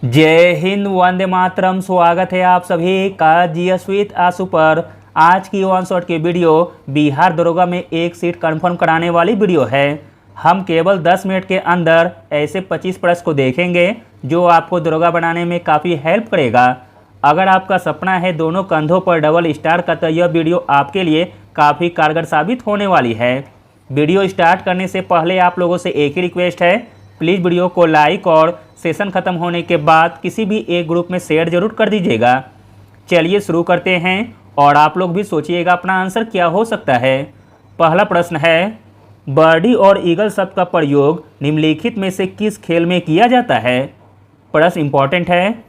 जय हिंद, वंदे मातरम। स्वागत है आप सभी का जीएस विद आशु पर। आज की वन शॉट की वीडियो बिहार दरोगा में एक सीट कंफर्म कराने वाली वीडियो है। हम केवल 10 मिनट के अंदर ऐसे 25 प्रश्न को देखेंगे जो आपको दरोगा बनाने में काफ़ी हेल्प करेगा। अगर आपका सपना है दोनों कंधों पर डबल स्टार का, तो यह वीडियो आपके लिए काफ़ी कारगर साबित होने वाली है। वीडियो स्टार्ट करने से पहले आप लोगों से एक ही रिक्वेस्ट है, प्लीज़ वीडियो को लाइक और सेशन ख़त्म होने के बाद किसी भी एक ग्रुप में शेयर जरूर कर दीजिएगा। चलिए शुरू करते हैं और आप लोग भी सोचिएगा अपना आंसर क्या हो सकता है। पहला प्रश्न है, बर्डी और ईगल शब्द का प्रयोग निम्नलिखित में से किस खेल में किया जाता है? प्रश्न इंपॉर्टेंट है।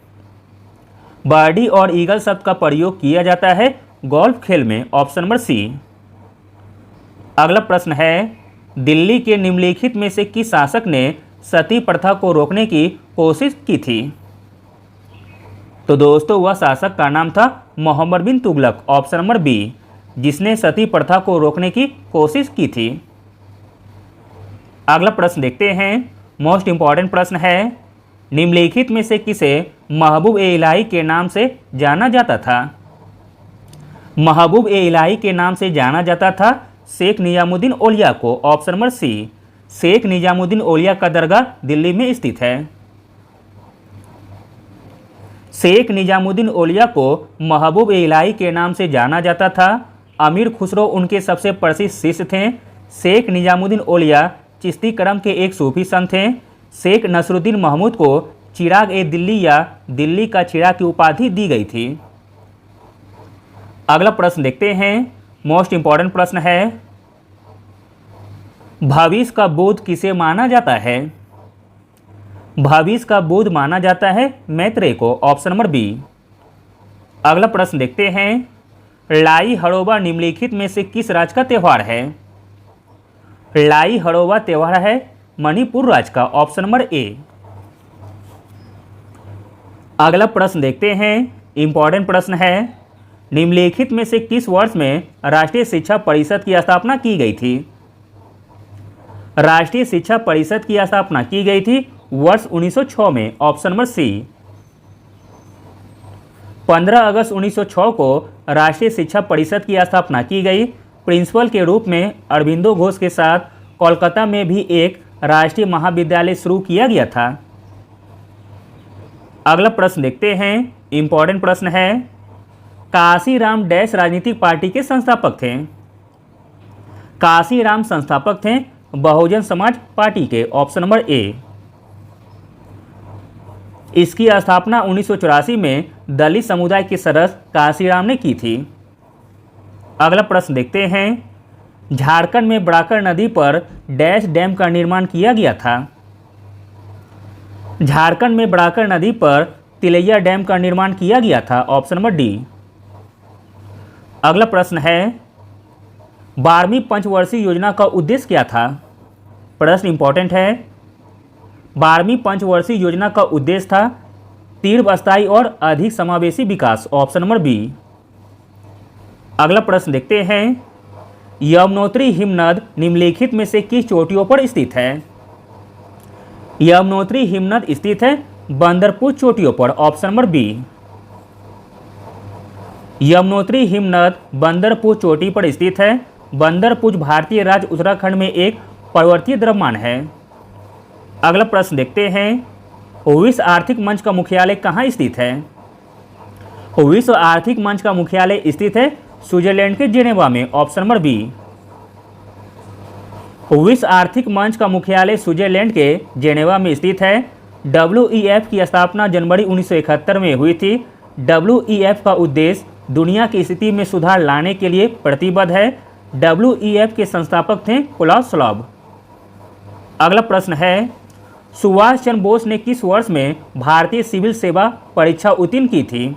बर्डी और ईगल शब्द का प्रयोग किया जाता है गोल्फ खेल में, ऑप्शन नंबर सी। अगला प्रश्न है, दिल्ली के निम्नलिखित में से किस शासक ने सती प्रथा को रोकने की कोशिश की थी? तो दोस्तों वह शासक का नाम था मोहम्मद बिन तुगलक, ऑप्शन नंबर बी, जिसने सती प्रथा को रोकने की कोशिश की थी। अगला प्रश्न देखते हैं, मोस्ट इंपॉर्टेंट प्रश्न है, निम्नलिखित में से किसे महबूब ए इलाही के नाम से जाना जाता था? महबूब ए इलाही के नाम से जाना जाता था शेख निजामुद्दीन औलिया को, option number C. Sheikh Nizamuddin Auliya का दरगाह दिल्ली में स्थित है। शेख निजामुद्दीन औलिया को महबूब ए इलाही के नाम से जाना जाता था। अमीर खुसरो उनके सबसे प्रसिद्ध शिष्य थे। शेख निजामुद्दीन औलिया चिश्ती क्रम के एक सूफी संत थे। शेख नसरुद्दीन महमूद को चिराग ए दिल्ली या दिल्ली का चिराग की उपाधि दी गई थी। अगला प्रश्न देखते हैं, मोस्ट इंपॉर्टेंट प्रश्न है, भविष्य का बुद्ध किसे माना जाता है? भविष्य का बुद्ध माना जाता है मैत्रेय को, ऑप्शन नंबर बी। अगला प्रश्न देखते हैं, लाई हड़ोबा निम्नलिखित में से किस राज्य का त्यौहार है? लाई हड़ोबा त्यौहार है मणिपुर राज्य का, ऑप्शन नंबर ए। अगला प्रश्न देखते हैं, इंपॉर्टेंट प्रश्न है, निम्नलिखित में से किस वर्ष में राष्ट्रीय शिक्षा परिषद की स्थापना की गई थी? राष्ट्रीय शिक्षा परिषद की स्थापना की गई थी वर्ष 1906 में, ऑप्शन नंबर सी। 15 अगस्त 1906 को राष्ट्रीय शिक्षा परिषद की स्थापना की गई। प्रिंसिपल के रूप में अरबिंदो घोष के साथ कोलकाता में भी एक राष्ट्रीय महाविद्यालय शुरू किया गया था। अगला प्रश्न देखते हैं, इंपॉर्टेंट प्रश्न है, काशीराम डैश राजनीतिक पार्टी के संस्थापक थे? काशीराम संस्थापक थे बहुजन समाज पार्टी के, ऑप्शन नंबर ए। इसकी स्थापना 1984 में दलित समुदाय के सदस्य काशीराम ने की थी। अगला प्रश्न देखते हैं, झारखंड में बड़ाकर नदी पर डैश डैम का निर्माण किया गया था? झारखंड में बड़ाकर नदी पर तिलैया डैम का निर्माण किया गया था, ऑप्शन नंबर डी। अगला प्रश्न है, 12वीं पंचवर्षीय योजना का उद्देश्य क्या था? प्रश्न इंपॉर्टेंट है। 12वीं पंचवर्षीय योजना का उद्देश्य था दीर्घस्थायी और अधिक समावेशी विकास, ऑप्शन नंबर बी। अगला प्रश्न देखते हैं, यमुनोत्री हिमनद निम्नलिखित में से किस चोटियों पर स्थित है? यमुनोत्री हिमनद स्थित है बंदरपुर चोटियों पर, ऑप्शन नंबर बी। यमुनोत्री हिमनद बंदरपुर चोटी पर स्थित है। बंदरपुर भारतीय राज्य उत्तराखंड में एक पर्वतीय द्रव्यमान है। अगला प्रश्न देखते हैं, विश्व आर्थिक मंच का मुख्यालय कहाँ स्थित है? विश्व आर्थिक मंच का मुख्यालय स्थित है स्विट्जरलैंड के जेनेवा में, ऑप्शन नंबर बी। विश्व आर्थिक मंच का मुख्यालय स्विट्जरलैंड के जेनेवा में स्थित है। WEF की स्थापना जनवरी 1971 में हुई थी। WEF का उद्देश्य दुनिया की स्थिति में सुधार लाने के लिए प्रतिबद्ध है। WEF के संस्थापक थे क्लॉस श्वाब। अगला प्रश्न है, सुभाष चंद्र बोस ने किस वर्ष में भारतीय सिविल सेवा परीक्षा उत्तीर्ण की थी?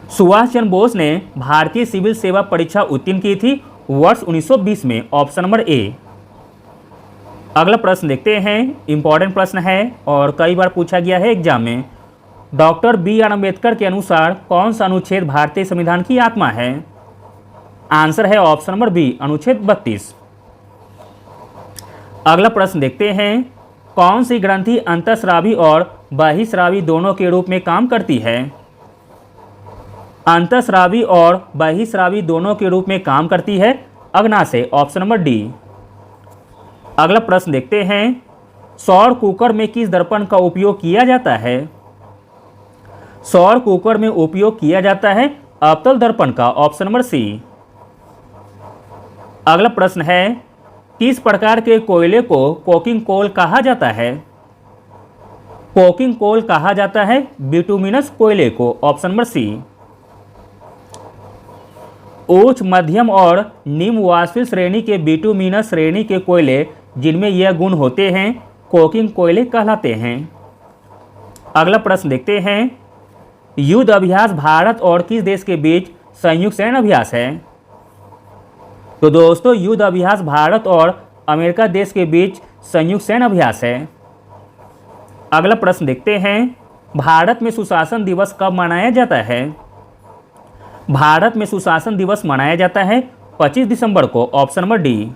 सुभाष चंद्र बोस ने भारतीय सिविल सेवा परीक्षा उत्तीर्ण की थी वर्ष 1920 में, ऑप्शन नंबर ए। अगला प्रश्न देखते हैं, इंपॉर्टेंट प्रश्न है और कई बार पूछा गया है एग्जाम में। डॉक्टर BR अम्बेडकर के अनुसार कौन सा अनुच्छेद भारतीय संविधान की आत्मा है? आंसर है ऑप्शन नंबर बी, अनुच्छेद 32। अगला प्रश्न देखते हैं, कौन सी ग्रंथि अंतःस्रावी और बहिस्रावी दोनों के रूप में काम करती है? अंतःस्रावी और बहिस्रावी दोनों के रूप में काम करती है अग्नाशय, ऑप्शन नंबर डी। अगला प्रश्न देखते हैं, सौर कुकर में किस दर्पण का उपयोग किया जाता है? सौर कुकर में उपयोग किया जाता है अवतल दर्पण का, ऑप्शन नंबर सी। अगला प्रश्न है, किस प्रकार के कोयले को कोकिंग कोल कहा जाता है? कोकिंग कोल कहा जाता है बिटुमिनस कोयले को, ऑप्शन नंबर सी। उच्च, मध्यम और निम्न वाष्पीय श्रेणी के बिटुमिनस श्रेणी के कोयले जिनमें यह गुण होते हैं कोकिंग कोयले कहलाते हैं। अगला प्रश्न देखते हैं, युद्ध अभ्यास भारत और किस देश के बीच संयुक्त सैन्य अभ्यास है? तो दोस्तों, युद्ध अभ्यास भारत और अमेरिका देश के बीच संयुक्त सैन्य अभ्यास है। अगला प्रश्न देखते हैं, भारत में सुशासन दिवस कब मनाया जाता है? भारत में सुशासन दिवस मनाया जाता है 25 दिसंबर को, ऑप्शन नंबर डी।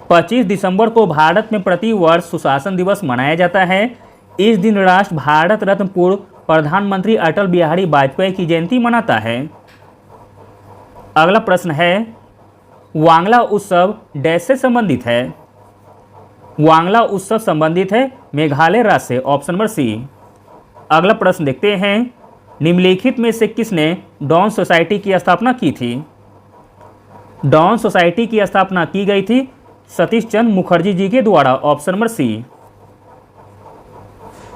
25 दिसंबर को भारत में प्रति वर्ष सुशासन दिवस मनाया जाता है। इस दिन राष्ट्र भारत रत्न पूर्व प्रधानमंत्री अटल बिहारी वाजपेयी की जयंती मनाता है। अगला प्रश्न है, वांगला उत्सव डैश से संबंधित है? वांगला उत्सव संबंधित है मेघालय राज्य से, ऑप्शन नंबर सी। अगला प्रश्न देखते हैं, निम्नलिखित में से किसने डॉन सोसाइटी की स्थापना की थी? डॉन सोसाइटी की स्थापना की गई थी सतीश चंद्र मुखर्जी जी के द्वारा, ऑप्शन नंबर सी।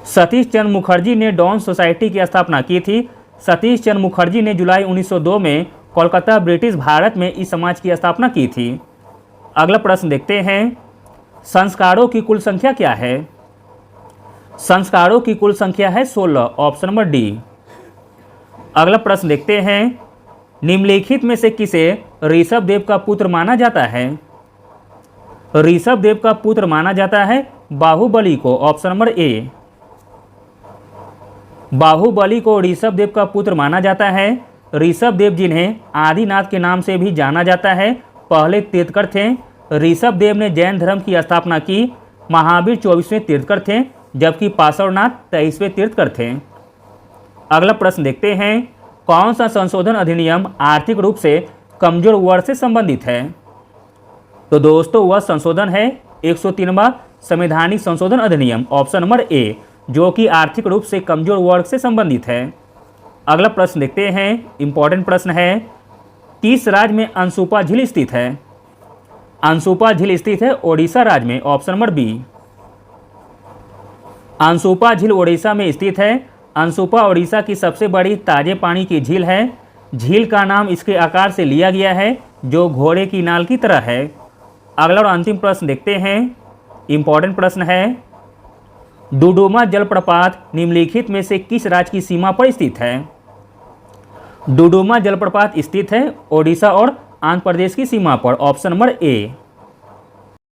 सतीश चंद्र मुखर्जी ने डॉन सोसाइटी की स्थापना की थी। सतीश चंद्र मुखर्जी ने जुलाई 1902 में कोलकाता, ब्रिटिश भारत में इस समाज की स्थापना की थी। अगला प्रश्न देखते हैं, संस्कारों की कुल संख्या क्या है? संस्कारों की कुल संख्या है 16, ऑप्शन नंबर डी। अगला प्रश्न देखते हैं, निम्नलिखित में से किसे ऋषभ देव का पुत्र माना जाता है? ऋषभ देव का पुत्र माना जाता है बाहुबली को, ऑप्शन नंबर ए। बाहुबली को ऋषभ देव का पुत्र माना जाता है। ऋषभ देव जिन्हें आदिनाथ के नाम से भी जाना जाता है, पहले तीर्थकर थे। ऋषभ देव ने जैन धर्म की स्थापना की। महावीर 24वें तीर्थकर थे, जबकि पार्श्वनाथ 23वें तीर्थकर थे। अगला प्रश्न देखते हैं, कौन सा संशोधन अधिनियम आर्थिक रूप से कमजोर वर्ग से संबंधित है? तो दोस्तों, वह संशोधन है 103वां संवैधानिक संशोधन अधिनियम, ऑप्शन नंबर ए, जो कि आर्थिक रूप से कमजोर वर्ग से संबंधित है। अगला प्रश्न देखते हैं, इंपॉर्टेंट प्रश्न है, किस राज्य में अंशुपा झील स्थित है? अंशुपा झील स्थित है ओडिशा राज्य में, ऑप्शन नंबर बी। अंशुपा झील ओडिशा में स्थित है। अंशुपा ओडिशा की सबसे बड़ी ताजे पानी की झील है। झील का नाम इसके आकार से लिया गया है, जो घोड़े की नाल की तरह है। अगला और अंतिम प्रश्न देखते हैं, इंपॉर्टेंट प्रश्न है, डुडुमा जलप्रपात निम्नलिखित में से किस राज्य की सीमा पर स्थित है? डुडुमा जलप्रपात स्थित है ओडिशा और आंध्र प्रदेश की सीमा पर, ऑप्शन नंबर ए।